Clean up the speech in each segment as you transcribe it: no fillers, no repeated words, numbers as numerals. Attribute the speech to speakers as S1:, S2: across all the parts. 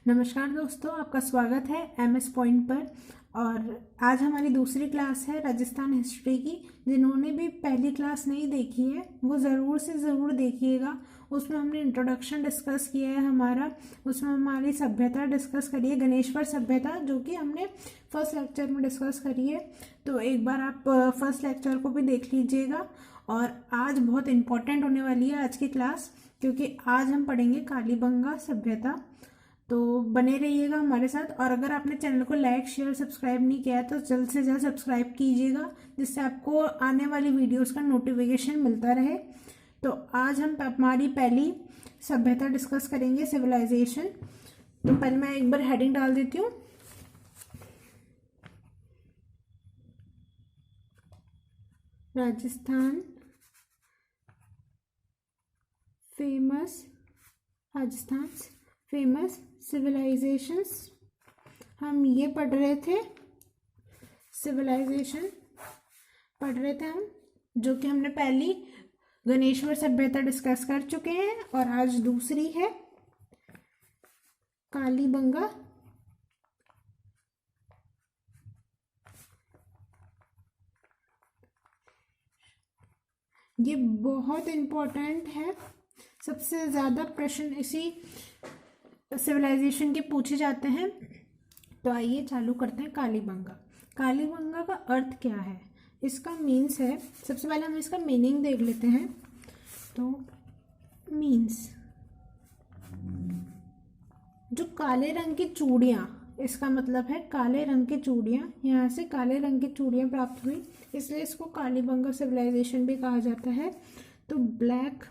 S1: नमस्कार दोस्तों, आपका स्वागत है एमएस पॉइंट पर। और आज हमारी दूसरी क्लास है राजस्थान हिस्ट्री की। जिन्होंने भी पहली क्लास नहीं देखी है वो ज़रूर से ज़रूर देखिएगा। उसमें हमने इंट्रोडक्शन डिस्कस किया है हमारा, उसमें हमारी सभ्यता डिस्कस करी है, गणेश्वर सभ्यता, जो कि हमने फर्स्ट लेक्चर में डिस्कस करी है। तो एक बार आप फर्स्ट लेक्चर को भी देख लीजिएगा। और आज बहुत इम्पॉर्टेंट होने वाली है आज की क्लास, क्योंकि आज हम पढ़ेंगे कालीबंगा सभ्यता। तो बने रहिएगा हमारे साथ। और अगर आपने चैनल को लाइक शेयर सब्सक्राइब नहीं किया है तो जल्द से जल्द सब्सक्राइब कीजिएगा, जिससे आपको आने वाली वीडियोस का नोटिफिकेशन मिलता रहे। तो आज हम हमारी पहली सभ्यता डिस्कस करेंगे, सिविलाइजेशन। तो पहले मैं एक बार हेडिंग डाल देती हूँ। Rajasthan famous civilizations. हम ये पढ़ रहे थे, सिविलाइजेशन पढ़ रहे थे हम, जो कि हमने पहली गणेश्वर सभ्यता डिस्कस कर चुके हैं। और आज दूसरी है कालीबंगा। ये बहुत इम्पोर्टेंट है, सबसे ज़्यादा प्रश्न इसी सिविलाइजेशन के पूछे जाते हैं। तो आइए चालू करते हैं। कालीबंगा का अर्थ क्या है, इसका मीन्स है, सबसे पहले हम इसका मीनिंग देख लेते हैं। तो मीन्स, जो काले रंग की चूड़ियाँ, इसका मतलब है काले रंग की चूड़ियाँ, यहाँ से काले रंग की चूड़ियाँ प्राप्त हुई, इसलिए इसको कालीबंगा सिविलाइजेशन भी कहा जाता है। तो ब्लैक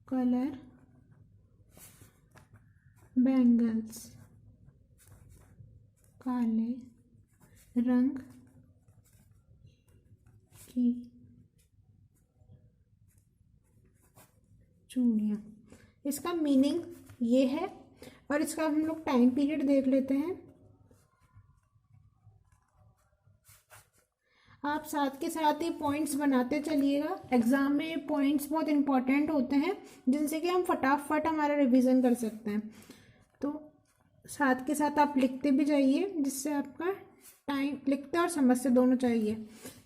S1: कलर बैंगल्स, काले रंग की चूड़ियाँ, इसका मीनिंग ये है। और इसका हम लोग टाइम पीरियड देख लेते हैं। आप साथ के साथ ही पॉइंट्स बनाते चलिएगा। एग्जाम में पॉइंट्स बहुत इंपॉर्टेंट होते हैं, जिनसे कि हम फटाफट हमारा रिवीजन कर सकते हैं। तो साथ के साथ आप लिखते भी जाइए, जिससे आपका टाइम, लिखते और समझते दोनों चाहिए।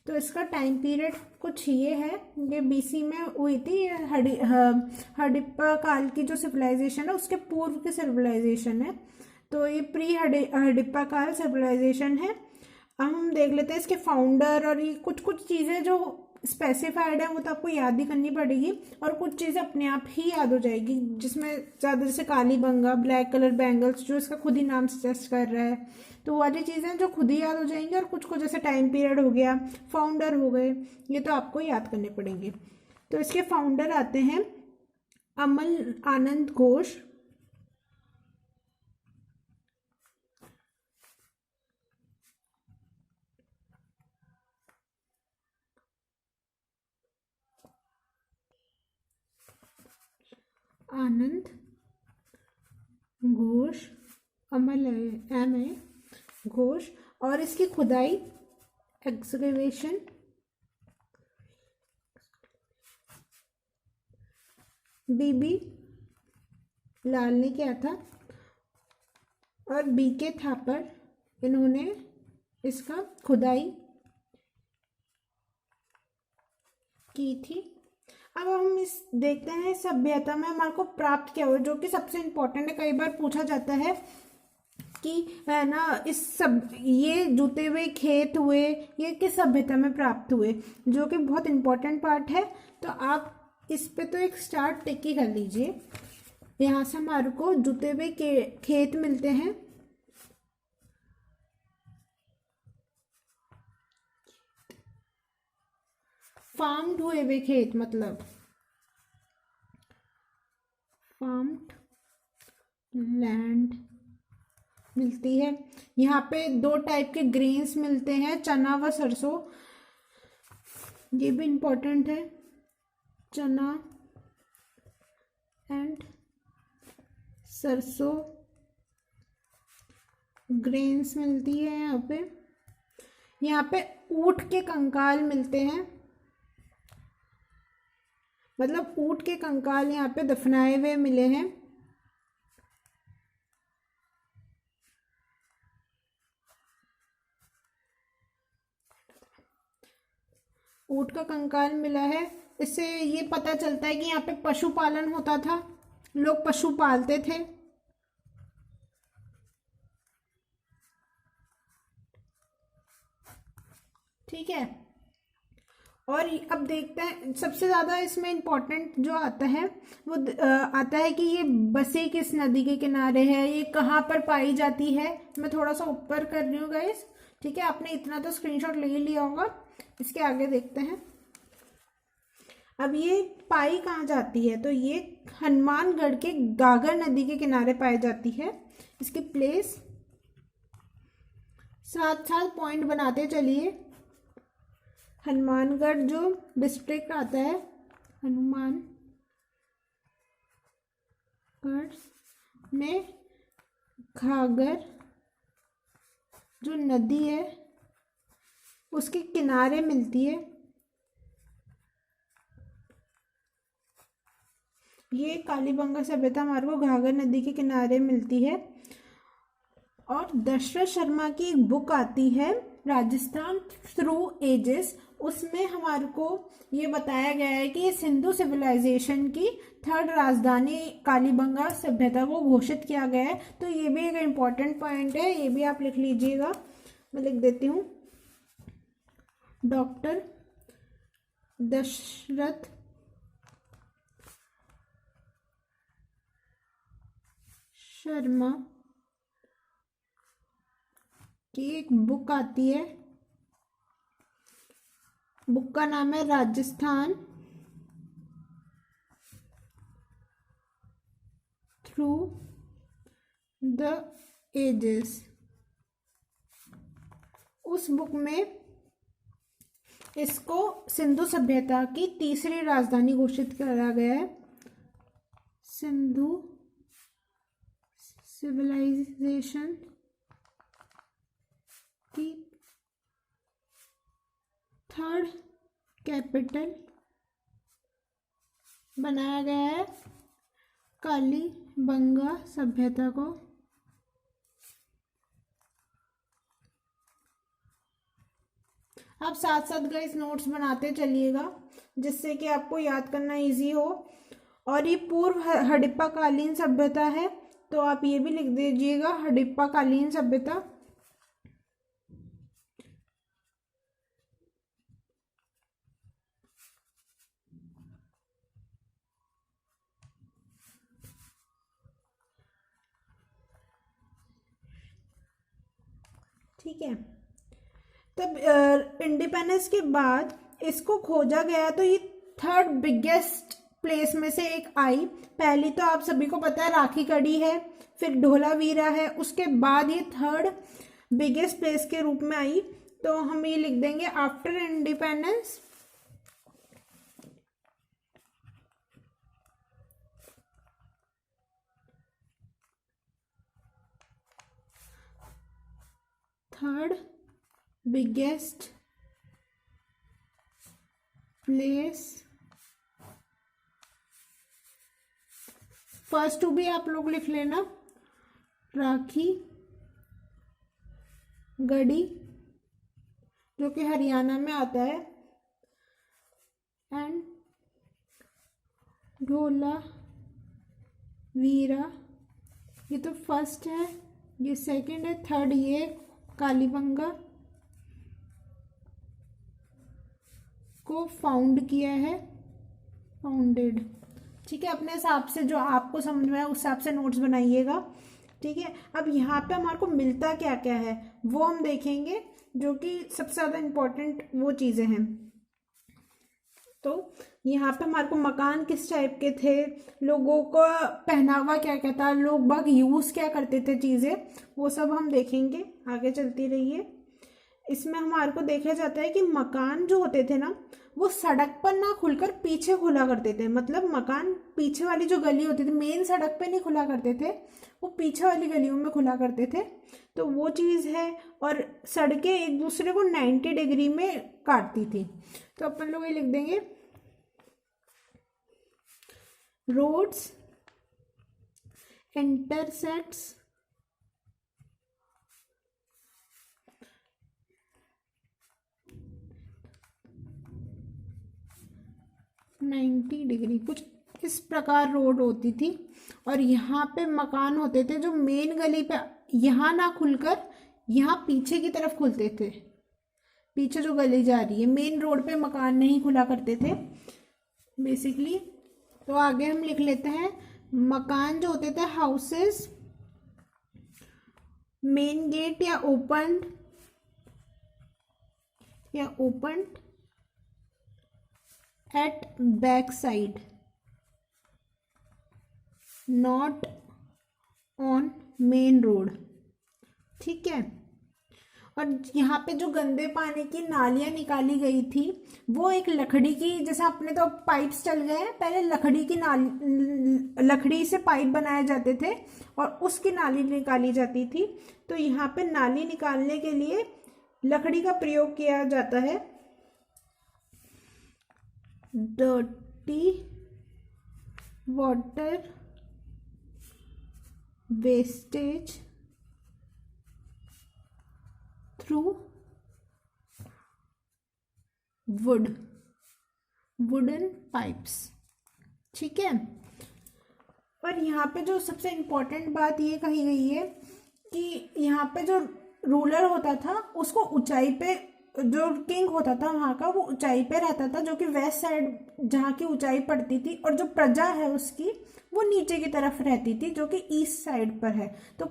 S1: तो इसका टाइम पीरियड कुछ ये है, ये बीसी में हुई थी। हड़प्पा काल की जो सिविलाइजेशन है उसके पूर्व की सिविलाइजेशन है। तो ये प्री हड़प्पा काल सिविलाइजेशन है। अब हम देख लेते हैं इसके फाउंडर, और ये कुछ कुछ चीज़ें जो स्पेसिफाइड है वो तो आपको याद ही करनी पड़ेगी, और कुछ चीज़ें अपने आप ही याद हो जाएगी, जिसमें ज़्यादा, जैसे कालीबंगा, ब्लैक कलर बैंगल्स, जो इसका खुद ही नाम सजेस्ट कर रहा है, तो वो वाली चीज़ें जो खुद ही याद हो जाएंगी। और कुछ कुछ जैसे टाइम पीरियड हो गया, फाउंडर हो गए, ये तो आपको याद करने पड़ेंगे। तो इसके फाउंडर आते हैं अमल आनंद घोष, आनंद घोष, अमल एम ए घोष। और इसकी खुदाई, एक्सकेवेशन, बीबी लाल ने किया था, और बीके थापर, इन्होंने इसका खुदाई की थी। अब हम इस देखते हैं सभ्यता में हमारे को प्राप्त क्या हुआ, जो कि सबसे इम्पोर्टेंट है। कई बार पूछा जाता है कि, है ना, इस सब, ये जुते हुए खेत हुए, ये किस सभ्यता में प्राप्त हुए, जो कि बहुत इम्पोर्टेंट पार्ट है। तो आप इस पे तो एक स्टार्ट टिक ही कर लीजिए। यहाँ से हमारे को जुते हुए खेत मिलते हैं, फार्म्ड हुए हुए खेत, मतलब फार्म्ड लैंड मिलती है। यहाँ पे दो टाइप के ग्रेन्स मिलते हैं, चना व सरसों, ये भी इम्पोर्टेंट है, चना एंड सरसों ग्रेन्स मिलती है। यहाँ पे ऊँट के कंकाल मिलते हैं, मतलब ऊँट के कंकाल यहाँ पे दफनाए हुए मिले हैं। ऊंट का कंकाल मिला है। इससे ये पता चलता है कि यहाँ पे पशुपालन होता था, लोग पशु पालते थे। ठीक है, और अब देखते हैं सबसे ज़्यादा इसमें इम्पोर्टेंट जो आता है वो आता है कि ये बसी किस नदी के किनारे है, ये कहाँ पर पाई जाती है। मैं थोड़ा सा ऊपर कर रही हूँ गाइस। ठीक है, आपने इतना तो स्क्रीनशॉट ले ही लिया होगा। इसके आगे देखते हैं। अब ये पाई कहाँ जाती है, तो ये हनुमानगढ़ के गागर नदी के किनारे पाई जाती है। इसकी प्लेस, साथ साथ पॉइंट बनाते चलिए। हनुमानगढ़ जो डिस्ट्रिक्ट आता है, हनुमानगढ़ में घाघर जो नदी है उसके किनारे मिलती है। ये कालीबंगा सभ्यता हमारे को घाघर नदी के किनारे मिलती है। और दशरथ शर्मा की एक बुक आती है राजस्थान थ्रू एजेस, उसमें हमारे को ये बताया गया है कि सिंधु सिविलाइजेशन की थर्ड राजधानी कालीबंगा सभ्यता को घोषित किया गया है। तो ये भी एक इम्पॉर्टेंट पॉइंट है, ये भी आप लिख लीजिएगा। मैं लिख देती हूँ, डॉक्टर दशरथ शर्मा की एक बुक आती है, बुक का नाम है राजस्थान थ्रू द एजेस। उस बुक में इसको सिंधु सभ्यता की तीसरी राजधानी घोषित करा गया है। सिंधु सिविलाइजेशन की थर्ड कैपिटल बनाया गया है कालीबंगा सभ्यता को। आप साथ साथ गाइस नोट्स बनाते चलिएगा जिससे कि आपको याद करना इजी हो। और ये पूर्व हड़प्पा कालीन सभ्यता है, तो आप ये भी लिख दीजिएगा, हड़प्पा कालीन सभ्यता। ठीक है, तब इंडिपेंडेंस के बाद इसको खोजा गया तो ये थर्ड बिगेस्ट प्लेस में से एक आई। पहली तो आप सभी को पता है राखी कड़ी है, फिर ढोलावीरा है, उसके बाद ये थर्ड बिगेस्ट प्लेस के रूप में आई। तो हम ये लिख देंगे after independence third biggest place. First two भी आप लोग लिख लेना, राखी गढ़ी जो कि हरियाणा में आता है, एंड ढोलावीरा ये तो फर्स्ट है, ये सेकंड है, थर्ड ये कालीबंगा को फाउंड किया है, फाउंडेड। ठीक है, अपने हिसाब से जो आपको समझ में आए उस हिसाब से नोट्स बनाइएगा। ठीक है, अब यहाँ पे हमारे को मिलता क्या क्या है वो हम देखेंगे, जो कि सबसे ज़्यादा इम्पोर्टेंट वो चीज़ें हैं। तो यहाँ पे हमारे को मकान किस टाइप के थे, लोगों का पहनावा क्या क्या था, लोग बाग यूज़ क्या करते थे चीज़ें, वो सब हम देखेंगे। आगे चलती रहिए। इसमें हमारे को देखा जाता है कि मकान जो होते थे ना वो सड़क पर ना खुलकर पीछे खुला करते थे। मतलब मकान पीछे वाली जो गली होती थी, मेन सड़क पे नहीं खुला करते थे, वो पीछे वाली गलियों में खुला करते थे। तो वो चीज़ है। और सड़कें एक दूसरे को 90 डिग्री में काटती थी। तो अपन लोग ये लिख देंगे, रोड्स इंटरसेक्ट्स 90 डिग्री कुछ इस प्रकार रोड होती थी। और यहाँ पे मकान होते थे जो मेन गली पे यहाँ ना खुलकर यहाँ पीछे की तरफ खुलते थे। पीछे जो गली जा रही है मेन रोड पे मकान नहीं खुला करते थे बेसिकली। तो आगे हम लिख लेते हैं मकान जो होते थे हाउसेस मेन गेट या open at back side not on main road. ठीक है। और यहाँ पे जो गंदे पानी की नालियाँ निकाली गई थी वो एक लकड़ी की, जैसे अपने तो पाइप्स चल गए हैं, पहले लकड़ी की लकड़ी से पाइप बनाए जाते थे और उसकी नाली निकाली जाती थी। तो यहाँ पे नाली निकालने के लिए लकड़ी का प्रयोग किया जाता है। Dirty water wastage through wooden pipes. ठीक है। और यहाँ पे जो सबसे इम्पोर्टेंट बात ये कही गई है कि यहाँ पे जो रूलर होता था उसको ऊंचाई पे, जो किंग होता था वहाँ का वो ऊंचाई पे रहता था, जो कि वेस्ट साइड जहाँ की ऊंचाई पड़ती थी, और जो प्रजा है उसकी वो नीचे की तरफ रहती थी जो कि ईस्ट साइड पर है। तो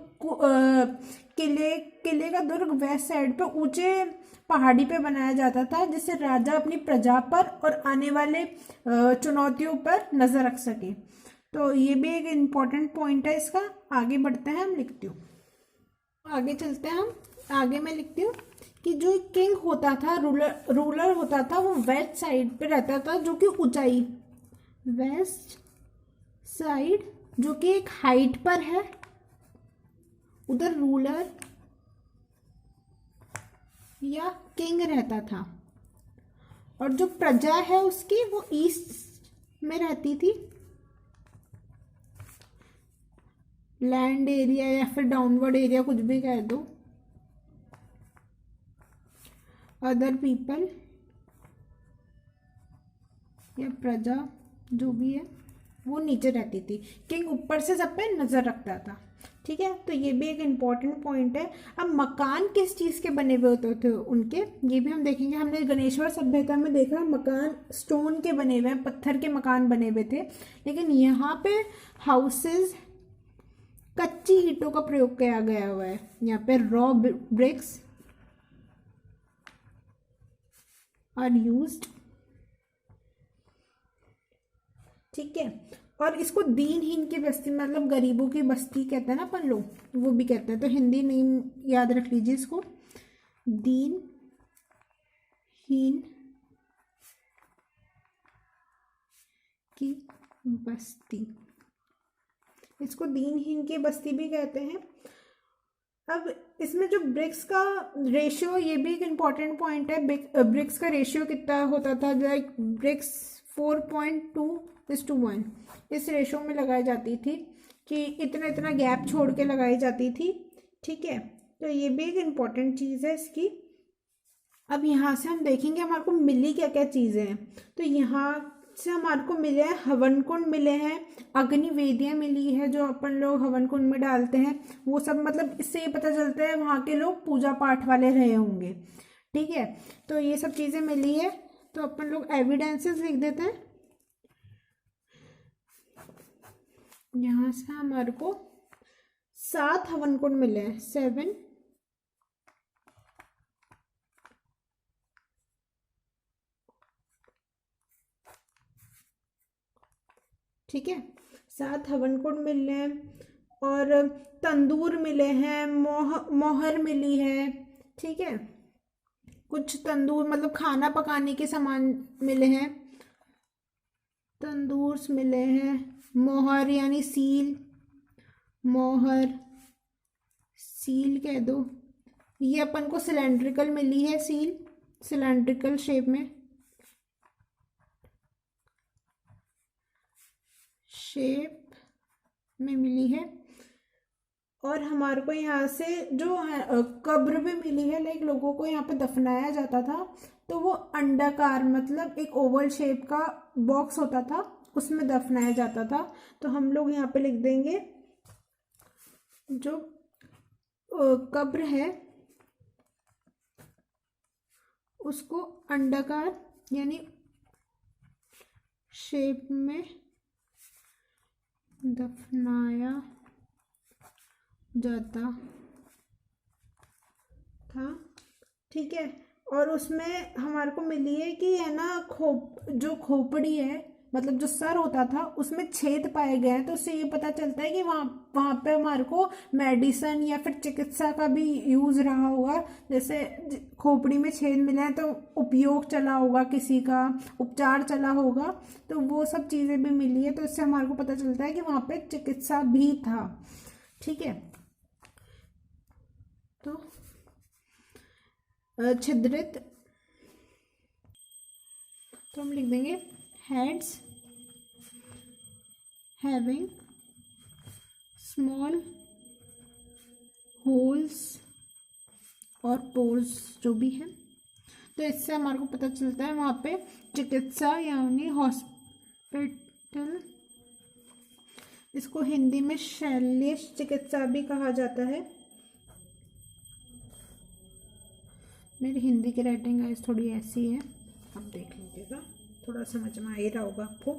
S1: किले का दुर्ग वेस्ट साइड पे ऊंचे पहाड़ी पे बनाया जाता था जिससे राजा अपनी प्रजा पर और आने वाले चुनौतियों पर नजर रख सके। तो ये भी एक इम्पॉर्टेंट पॉइंट है इसका। आगे बढ़ते हैं, हम लिखती हूँ, आगे चलते हैं हम। आगे मैं लिखती हूँ कि जो किंग होता था, रूलर होता था, वो वेस्ट साइड पे रहता था जो कि ऊंचाई, वेस्ट साइड जो कि एक हाइट पर है, उधर रूलर या किंग रहता था। और जो प्रजा है उसकी वो ईस्ट में रहती थी, लैंड एरिया या फिर डाउनवर्ड एरिया कुछ भी कह दो। अदर पीपल या प्रजा जो भी है वो नीचे रहती थी, किंग ऊपर से सब पे नजर रखता था। ठीक है। तो ये भी एक इम्पॉर्टेंट पॉइंट है। अब मकान किस चीज़ के बने हुए होते थे उनके, ये भी हम देखेंगे। हमने गणेश्वर सभ्यता में देखा मकान स्टोन के बने हुए हैं, पत्थर के मकान बने हुए थे, लेकिन यहाँ पे हाउसेस कच्ची ईंटों का प्रयोग किया गया हुआ है। यहाँ पे रॉ ब्रिक्स आर यूज्ड। ठीक है। और इसको दीनहीन की बस्ती, मतलब गरीबों की बस्ती कहते हैं ना अपन लोग, वो भी कहते हैं। तो हिंदी नेम याद रख लीजिए इसको, दीनहीन की बस्ती, इसको दीनहीन की बस्ती भी कहते हैं। अब इसमें जो ब्रिक्स का रेशियो, ये भी एक इम्पॉर्टेंट पॉइंट है। ब्रिक्स का रेशियो कितना होता था, लाइक ब्रिक्स 4.2:1 इस रेशियो में लगाई जाती थी कि इतना इतना गैप छोड़ के लगाई जाती थी। ठीक है। तो ये भी एक इम्पॉर्टेंट चीज़ है इसकी। अब यहाँ से हम देखेंगे हमारे को मिली क्या क्या चीज़ें हैं। तो यहाँ से हमारे को मिले हैं हवन कुंड मिले हैं, अग्नि वेदियाँ मिली है जो अपन लोग हवन कुंड में डालते हैं, वो सब, मतलब इससे ये पता चलता है वहाँ के लोग पूजा पाठ वाले रहे होंगे। ठीक है। तो ये सब चीज़ें मिली है। तो अपन लोग एविडेंसेस लिख देते हैं। यहाँ से हमारे को 7 हवन कुंड मिले हैं, 7। ठीक है। 7 हवन कुंड मिल रहे हैं और तंदूर मिले हैं, मोहर मिली है। ठीक है। कुछ तंदूर मतलब खाना पकाने के सामान मिले हैं, तंदूर मिले हैं। मोहर यानी सील, मोहर सील कह दो। ये अपन को सिलेंड्रिकल मिली है सील, सिलेंड्रिकल शेप में, मिली है। और हमारे को यहाँ से जो है कब्र भी मिली है, लाइक लोगों को यहाँ पे दफनाया जाता था, तो वो अंडाकार मतलब एक ओवल शेप का बॉक्स होता था, उसमें दफनाया जाता था। तो हम लोग यहाँ पे लिख देंगे जो कब्र है उसको अंडाकार यानी शेप में दफनाया जाता था। ठीक है, और उसमें हमारे को मिली है कि है ना जो खोपड़ी है मतलब जो सर होता था उसमें छेद पाए गए हैं, तो उससे ये पता चलता है कि वहाँ वहाँ पे हमारे को मेडिसन या फिर चिकित्सा का भी यूज़ रहा होगा। जैसे खोपड़ी में छेद मिले हैं तो उपयोग चला होगा, किसी का उपचार चला होगा, तो वो सब चीज़ें भी मिली है, तो इससे हमारे को पता चलता है कि वहाँ पे चिकित्सा भी था। ठीक है, तो छिद्रित, तो हम लिख देंगे heads having small holes और pores जो भी है, तो इससे हमारे को पता चलता है वहाँ पे चिकित्सा यानी हॉस्पिटल, इसको हिंदी में शल्य चिकित्सा भी कहा जाता है। मेरी हिंदी की राइटिंग गाइस थोड़ी ऐसी है, आप देख लीजिएगा, थोड़ा समझ में आ ही रहा होगा आपको।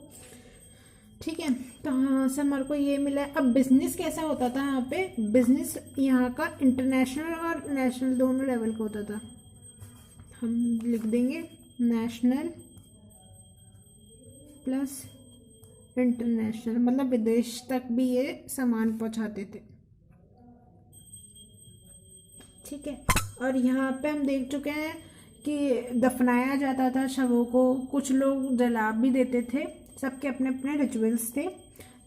S1: ठीक है, तो हाँ से हमारे को ये मिला है। अब बिजनेस कैसा होता था यहाँ पे, बिजनेस यहाँ का इंटरनेशनल और नेशनल दोनों लेवल का होता था। हम लिख देंगे नेशनल प्लस इंटरनेशनल, मतलब विदेश तक भी ये सामान पहुँचाते थे। ठीक है, और यहाँ पे हम देख चुके हैं कि दफनाया जाता था शवों को, कुछ लोग जला भी देते थे, सबके अपने अपने रिचुअल्स थे।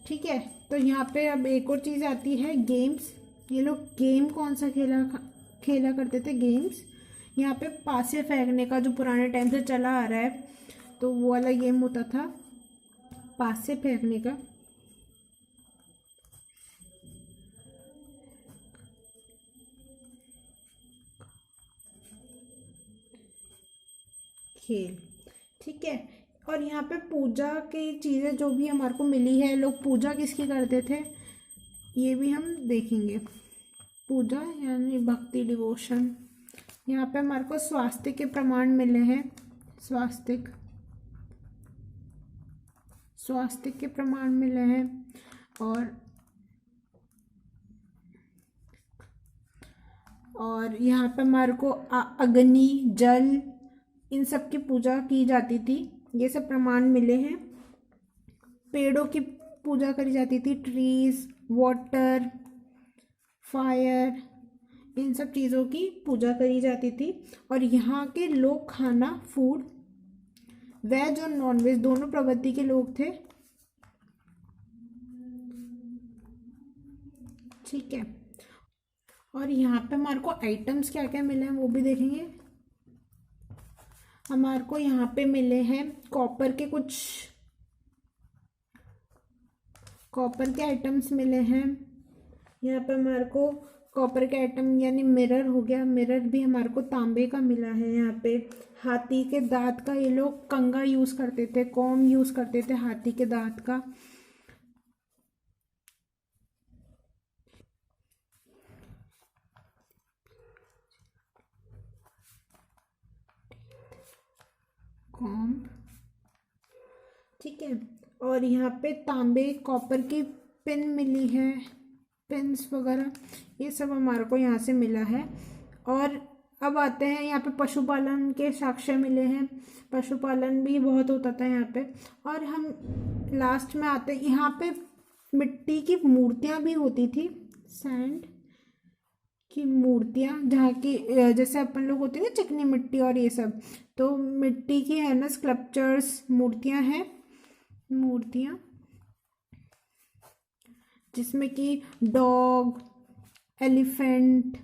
S1: ठीक है, तो यहाँ पे अब एक और चीज़ आती है गेम्स। ये लोग गेम कौन सा खेला करते थे, गेम्स। यहाँ पे पासे फेंकने का जो पुराने टाइम से चला आ रहा है, तो वो वाला गेम होता था पासे फेंकने का। खेल, ठीक है, और यहाँ पे पूजा की चीज़ें जो भी हमारे को मिली है, लोग पूजा किसकी करते थे ये भी हम देखेंगे। पूजा यानी भक्ति, डिवोशन। यहाँ पे हमारे को स्वास्तिक के प्रमाण मिले हैं, स्वास्तिक के प्रमाण मिले हैं, और यहाँ पे हमारे को अग्नि, जल, इन सब की पूजा की जाती थी, ये सब प्रमाण मिले हैं। पेड़ों की पूजा करी जाती थी, ट्रीज, वाटर, फायर, इन सब चीज़ों की पूजा करी जाती थी। और यहाँ के लोग खाना, फूड, वेज और नॉन वेज दोनों प्रवृत्ति के लोग थे। ठीक है, और यहाँ पे हमारे को आइटम्स क्या क्या मिले हैं वो भी देखेंगे। हमारे को यहाँ पे मिले हैं कॉपर के आइटम्स मिले हैं। यहाँ पे हमारे को कॉपर के आइटम यानी मिरर हो गया, मिरर भी हमारे को तांबे का मिला है। यहाँ पे हाथी के दांत का, ये लोग कंगा यूज़ करते थे, कॉम यूज़ करते थे हाथी के दांत का। कॉम, ठीक है, और यहाँ पे तांबे कॉपर की पिन मिली है, पिन्स वगैरह, ये सब हमारे को यहाँ से मिला है। और अब आते हैं यहाँ पे पशुपालन के साक्ष्य मिले हैं, पशुपालन भी बहुत होता था यहाँ पे। और हम लास्ट में आते हैं, यहाँ पे मिट्टी की मूर्तियाँ भी होती थी, सैंड की मूर्तियाँ, जहाँ की जैसे अपन लोग होती है ना चिकनी मिट्टी और ये सब, तो मिट्टी की है ना स्कल्पचर्स, मूर्तियाँ हैं, मूर्तियाँ जिसमें कि डॉग, एलिफेंट,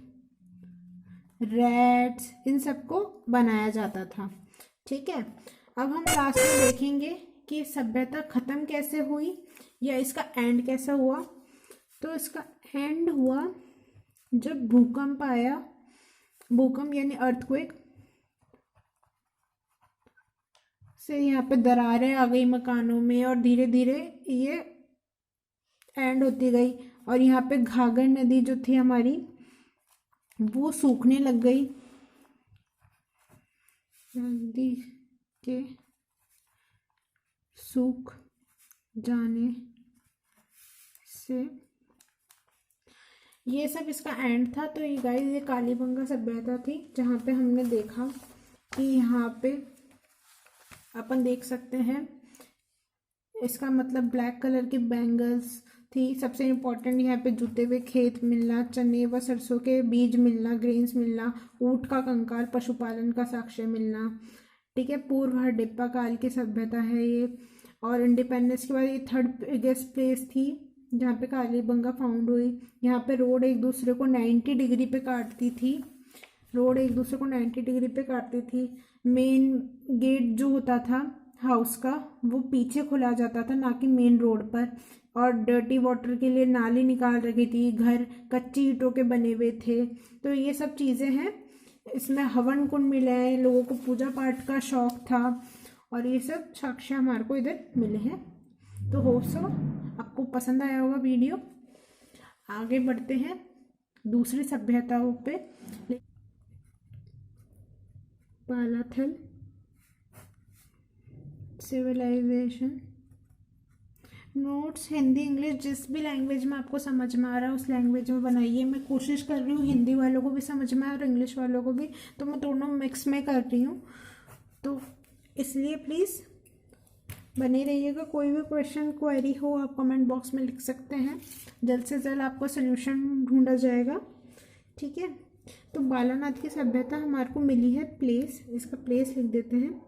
S1: रैट्स, इन सबको बनाया जाता था। ठीक है, अब हम लास्ट में देखेंगे कि सभ्यता ख़त्म कैसे हुई या इसका एंड कैसा हुआ। तो इसका एंड हुआ जब भूकंप आया, भूकंप यानी अर्थक्वेक से यहाँ पे दरारें आ गई मकानों में और धीरे धीरे ये एंड होती गई। और यहाँ पे घाघर नदी जो थी हमारी वो सूखने लग गई। नदी के सूख जाने से ये सब इसका एंड था। तो ये गाइस ये कालीबंगा सभ्यता थी जहाँ पे हमने देखा कि यहाँ पे अपन देख सकते हैं इसका मतलब ब्लैक कलर की बैंगल्स थी। सबसे इम्पोर्टेंट यहाँ पे जुते हुए खेत मिलना, चने व सरसों के बीज मिलना, ग्रेन्स मिलना, ऊँट का कंकाल पशुपालन का साक्ष्य मिलना। ठीक है, पूर्व हड़प्पा काल की सभ्यता है ये। और इंडिपेंडेंस के बाद ये थर्ड बिगेस्ट प्लेस थी जहाँ पे कालीबंगा फाउंड हुई। यहाँ पे रोड एक दूसरे को 90 डिग्री पे काटती थी, रोड एक दूसरे को 90 डिग्री पे काटती थी। मेन गेट जो होता था हाउस का वो पीछे खुला जाता था, ना कि मेन रोड पर। और डर्टी वाटर के लिए नाली निकाल रखी थी, घर कच्ची ईंटों के बने हुए थे। तो ये सब चीज़ें हैं। इसमें हवन कुंड मिले हैं, लोगों को पूजा पाठ का शौक था और ये सब साक्ष्य हमारे को इधर मिले हैं। तो होप सो आपको पसंद आया होगा वीडियो। आगे बढ़ते हैं दूसरी सभ्यताओं पे। पालाथल सिविलाइजेशन। नोट्स हिंदी इंग्लिश जिस भी लैंग्वेज में आपको समझ में आ रहा है उस लैंग्वेज में बनाइए। मैं कोशिश कर रही हूँ हिंदी वालों को भी समझ में आए और इंग्लिश वालों को भी, तो मैं दोनों मिक्स में कर रही हूँ। तो इसलिए प्लीज़ बने रहिएगा। कोई भी क्वेश्चन क्वेरी हो आप कमेंट बॉक्स में लिख सकते हैं, जल्द से जल्द आपको सोल्यूशन ढूंढा जाएगा। ठीक है, तो बालानाथ की सभ्यता हमारे को मिली है प्लेस, इसका प्लेस लिख देते हैं।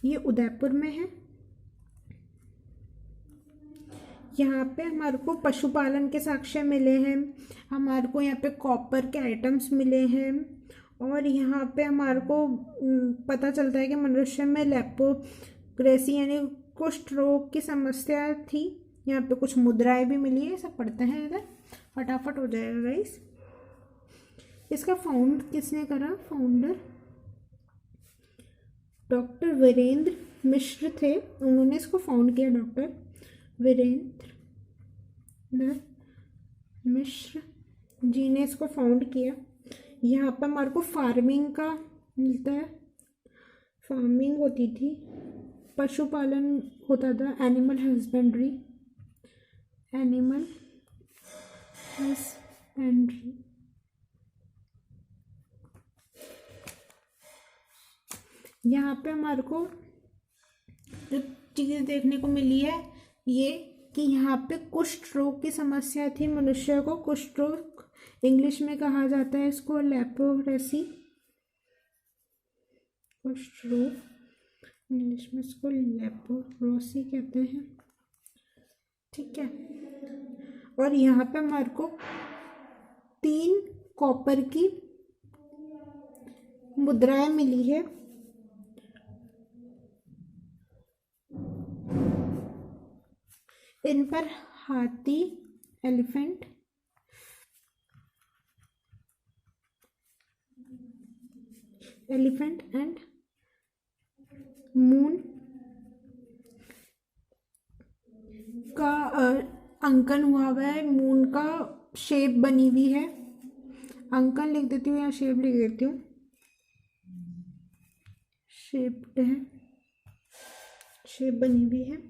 S1: ये उदयपुर में है। यहाँ पे हमारे को पशुपालन के साक्ष्य मिले हैं, हमारे को यहाँ पे कॉपर के आइटम्स मिले हैं। और यहाँ पे हमारे को पता चलता है कि मनुष्य में लेप्रोक्रेसी यानी कुष्ठ रोग की समस्या थी। यहाँ पे कुछ मुद्राएं भी मिली है, सब पढ़ते हैं इधर, फटाफट हो जाएगा गाइस। इसका फाउंड किसने करा? फाउंडर डॉक्टर वीरेंद्र मिश्र थे, उन्होंने इसको फाउंड किया। डॉक्टर वीरेंद्र मिश्र जी ने इसको फाउंड किया। यहाँ पर हमारे को फार्मिंग का मिलता है, फार्मिंग होती थी, पशुपालन होता था, एनिमल हस्बेंड्री, एनिमल हस्बेंड्री। यहाँ पे हमारे को जो चीज़ देखने को मिली है ये कि यहाँ पे कुष्ठ रोग की समस्या थी मनुष्य को। कुष्ठ रोग इंग्लिश में कहा जाता है इसको लेप्रोक्रेसी, कुष्ठ रोग इंग्लिश में इसको लेप्रोक्रेसी कहते हैं। ठीक है, और यहाँ पे हमारे को 3 कॉपर की मुद्राएं मिली है। इन पर हाथी, एलिफेंट, एंड मून का अंकन हुआ है, मून का शेप बनी हुई है। अंकन लिख देती हूँ या शेप लिख देती हूँ, शेप्ड है, शेप बनी हुई है।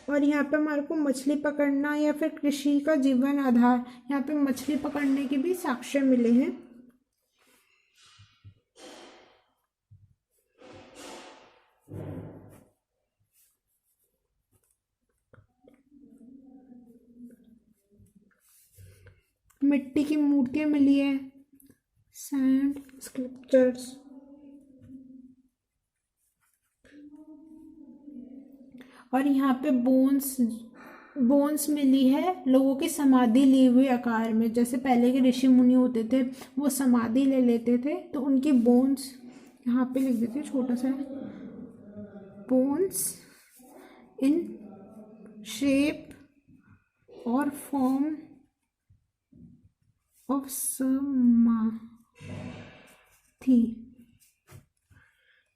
S1: और यहाँ पे हमारे को मछली पकड़ना या फिर कृषि का जीवन आधार, यहाँ पे मछली पकड़ने के भी साक्ष्य मिले हैं। मिट्टी की मूर्तियां मिली है, सैंड स्कल्पचर्स। और यहाँ पे बोन्स मिली है लोगों की समाधि ली हुई आकार में। जैसे पहले के ऋषि मुनि होते थे वो समाधि ले लेते थे, तो उनकी बोन्स यहाँ पे लिख देते हैं, छोटा सा बोन्स इन शेप और फॉर्म ऑफ समाधि,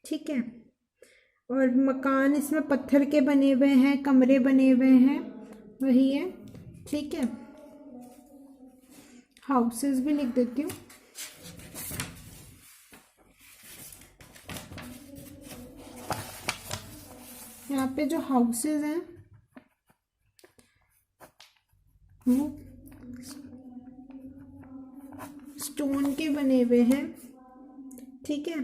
S1: ठीक है। और मकान इसमें पत्थर के बने हुए हैं, कमरे बने हुए हैं, वही है, ठीक है। हाउसेस भी लिख देती हूँ। यहाँ पे जो हाउसेस हैं वो स्टोन के बने हुए हैं, ठीक है।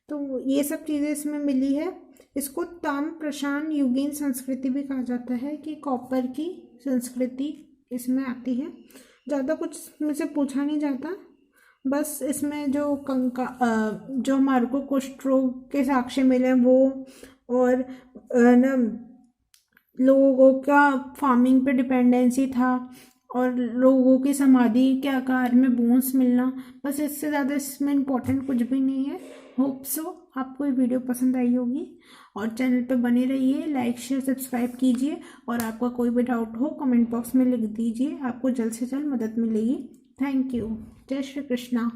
S1: तो ये सब चीज़ें इसमें मिली है। इसको ताम प्रशान युगीन संस्कृति भी कहा जाता है कि कॉपर की संस्कृति इसमें आती है। ज़्यादा कुछ मुझसे पूछा नहीं जाता, बस इसमें जो जो हमारे को कुष्ठ रोग के साक्ष्य मिले हैं वो, और ना लोगों का फार्मिंग पे डिपेंडेंसी था, और लोगों की समाधि के आकार में बोन्स मिलना, बस इससे ज़्यादा इसमें इम्पोर्टेंट कुछ भी नहीं है। होप सो आपको ये वीडियो पसंद आई होगी, और चैनल पे बने रहिए, लाइक शेयर सब्सक्राइब कीजिए, और आपका कोई भी डाउट हो कमेंट बॉक्स में लिख दीजिए, आपको जल्द से जल्द मदद मिलेगी। Thank you. जय श्री कृष्णा।